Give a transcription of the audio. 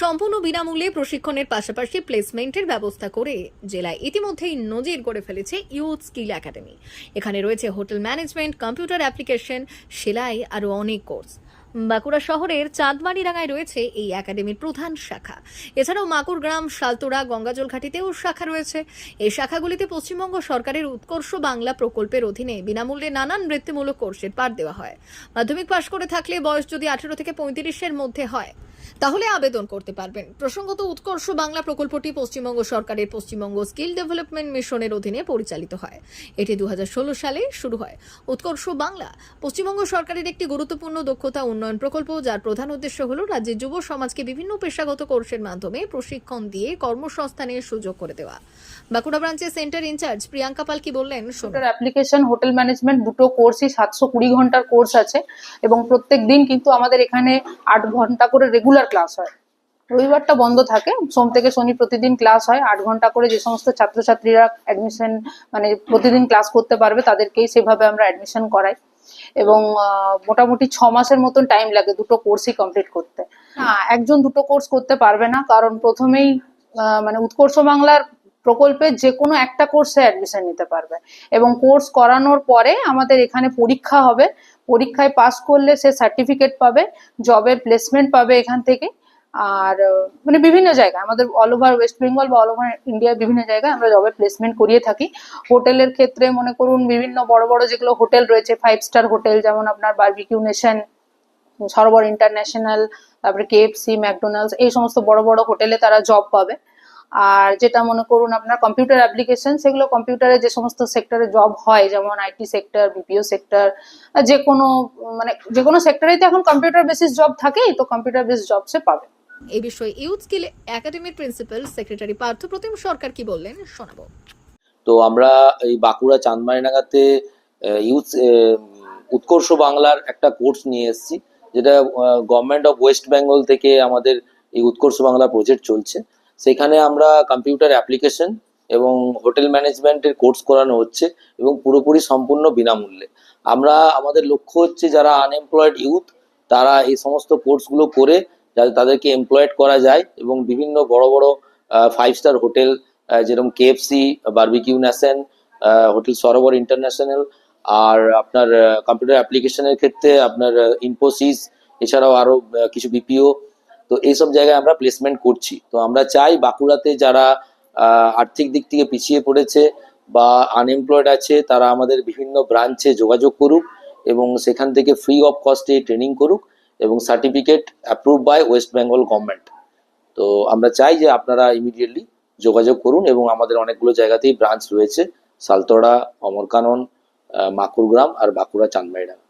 সম্পূর্ণ বিনামূল্যে প্রশিক্ষণের পাশাপাশি প্লেসমেন্টের ব্যবস্থা করে জেলায় ইতিমধ্যেই নজির গড়ে ফেলেছে ইউথ স্কিল একাডেমি। এখানে রয়েছে হোটেল ম্যানেজমেন্ট, কম্পিউটার অ্যাপ্লিকেশন, সেলাই আরও অনেক কোর্স। বাঁকুড়া শহরের চাঁদমারিডাঙ্গায় রয়েছে এই একাডেমির প্রধান শাখা। এছাড়াও মাকুড়গ্রাম, শালতোড়া, গঙ্গাজল ঘাটিতেও শাখা রয়েছে। এই শাখাগুলিতে পশ্চিমবঙ্গ সরকারের উৎকর্ষ বাংলা প্রকল্পের অধীনে বিনামূল্যে নানান বৃত্তিমূলক কোর্সের পাঠ দেওয়া হয়। মাধ্যমিক পাশ করে থাকলে বয়স যদি 18 থেকে 35-এর মধ্যে হয় তাহলে আবেদন করতে পারবেন। প্রসঙ্গত, উৎকর্ষ বাংলা প্রকল্পটি পশ্চিমবঙ্গ সরকারের পশ্চিমবঙ্গ স্কিল ডেভেলপমেন্ট মিশনের অধীনে পরিচালিত হয়। এটি 2016 সালে শুরু হয়। উৎকর্ষ বাংলা পশ্চিমবঙ্গ সরকারের একটি গুরুত্বপূর্ণ দক্ষতা উন্নয়ন প্রকল্প, যার প্রধান উদ্দেশ্য হল রাজ্যের যুব সমাজকে বিভিন্ন পেশাগত কোর্সের মাধ্যমে প্রশিক্ষণ দিয়ে কর্মসংস্থানের সুযোগ করে দেওয়া। বাঁকুড়া ব্রাঞ্চের সেন্টার ইনচার্জ প্রিয়াঙ্কা পাল কি বললেন শুনুন। অ্যাপ্লিকেশন, হোটেল ম্যানেজমেন্ট দুটো কোর্সই 720 ঘন্টার কোর্স আছে এবং প্রত্যেক দিন কিন্তু আমাদের এখানে 8 ঘন্টা করে রেগুলার ক্লাস হয়। রবিবারটা বন্ধ থাকে, সোম থেকে শনি প্রতিদিন ক্লাস হয় 8 ঘন্টা করে। যে সমস্ত ছাত্রছাত্রীরা অ্যাডমিশন প্রতিদিন ক্লাস করতে পারবে তাদেরকেই সেভাবে আমরা অ্যাডমিশন করাই এবং মোটামুটি 6 মাসের মতন টাইম লাগে দুটো কোর্সই কমপ্লিট করতে। একজন দুটো কোর্স করতে পারবে না, কারণ প্রথমেই উৎকর্ষ বাংলার প্রকল্পে যে কোনো একটা কোর্সে অ্যাডমিশন নিতে পারবে এবং কোর্স করানোর পরে আমাদের এখানে পরীক্ষা হবে। পরীক্ষায় পাস করলে সে সার্টিফিকেট পাবে, জবের প্লেসমেন্ট পাবে এখান থেকে। আর বিভিন্ন জায়গায় আমাদের অল ওভার ওয়েস্ট বেঙ্গল বা অল ওভার ইন্ডিয়ার বিভিন্ন জায়গায় আমরা জবের প্লেসমেন্ট করিয়ে থাকি। হোটেলের ক্ষেত্রে মনে করুন বিভিন্ন বড় বড় যেগুলো হোটেল রয়েছে, 5 স্টার হোটেল, যেমন আপনার বারবিকিউ নেশন, সরোবর ইন্টারন্যাশনাল, তারপরে কেএফসি, ম্যাকডোনাল্ডস, এই সমস্ত বড় বড় হোটেলে তারা জব পাবে। আর যেটা মনে করুন আপনার কম্পিউটার অ্যাপ্লিকেশন, সেগুলো কম্পিউটারে যে সমস্ত সেক্টরে জব হয়, যেমন আইটি সেক্টর, বিপিও সেক্টর, যে কোনো সেক্টরেই তো এখন কম্পিউটার বেসিস জব থাকেই, তো কম্পিউটার বেসিস জব সে পাবে। এই বিষয়ে ইউথ স্কিল একাডেমির প্রিন্সিপাল সেক্রেটারি পার্থপ্রতিম সরকার কি বললেন শোনাবো। তো আমরা এই বাঁকুড়া চাঁদমারিডাঙ্গাতে ইউথ উৎকর্ষ বাংলার একটা কোর্স নিয়ে এসেছি, যেটা গভর্নমেন্ট অফ ওয়েস্ট বেঙ্গল থেকে আমাদের এই উৎকর্ষ বাংলা প্রজেক্ট চলছে। সেখানে আমরা কম্পিউটার অ্যাপ্লিকেশন এবং হোটেল ম্যানেজমেন্টের কোর্স করানো হচ্ছে এবং পুরোপুরি সম্পূর্ণ বিনামূল্যে। আমাদের লক্ষ্য হচ্ছে যারা আনএমপ্লয়েড ইউথ তারা এই সমস্ত কোর্সগুলো করে যাতে তাদেরকে এমপ্লয়েড করা যায় এবং বিভিন্ন বড় বড় 5 স্টার হোটেল যেরকম কেএফসি, বারবিকিউ নেশন, হোটেল সরোবর ইন্টারন্যাশনাল, আর আপনার কম্পিউটার অ্যাপ্লিকেশনের ক্ষেত্রে আপনার ইনফোসিস, এছাড়াও আরো কিছু বিপিও, তো এইসব জায়গায় আমরা প্লেসমেন্ট করছি। তো আমরা চাই বাঁকুড়াতে যারা আর্থিক দিক থেকে পিছিয়ে পড়েছে বা আনএমপ্লয়েড আছে তারা আমাদের বিভিন্ন ব্রাঞ্চে যোগাযোগ করুক এবং সেখান থেকে ফ্রি অফ কস্টে ট্রেনিং করুক এবং certificate approve by West Bengal government. তো আমরা চাই যে আপনারা ইমিডিয়েটলি যোগাযোগ করুন এবং আমাদের অনেকগুলো জায়গাতেই ব্রাঞ্চ রয়েছে, শালতোড়া, অমরকানন, মাকুড়গ্রাম আর বাঁকুড়া চাঁদমারিডাঙ্গা।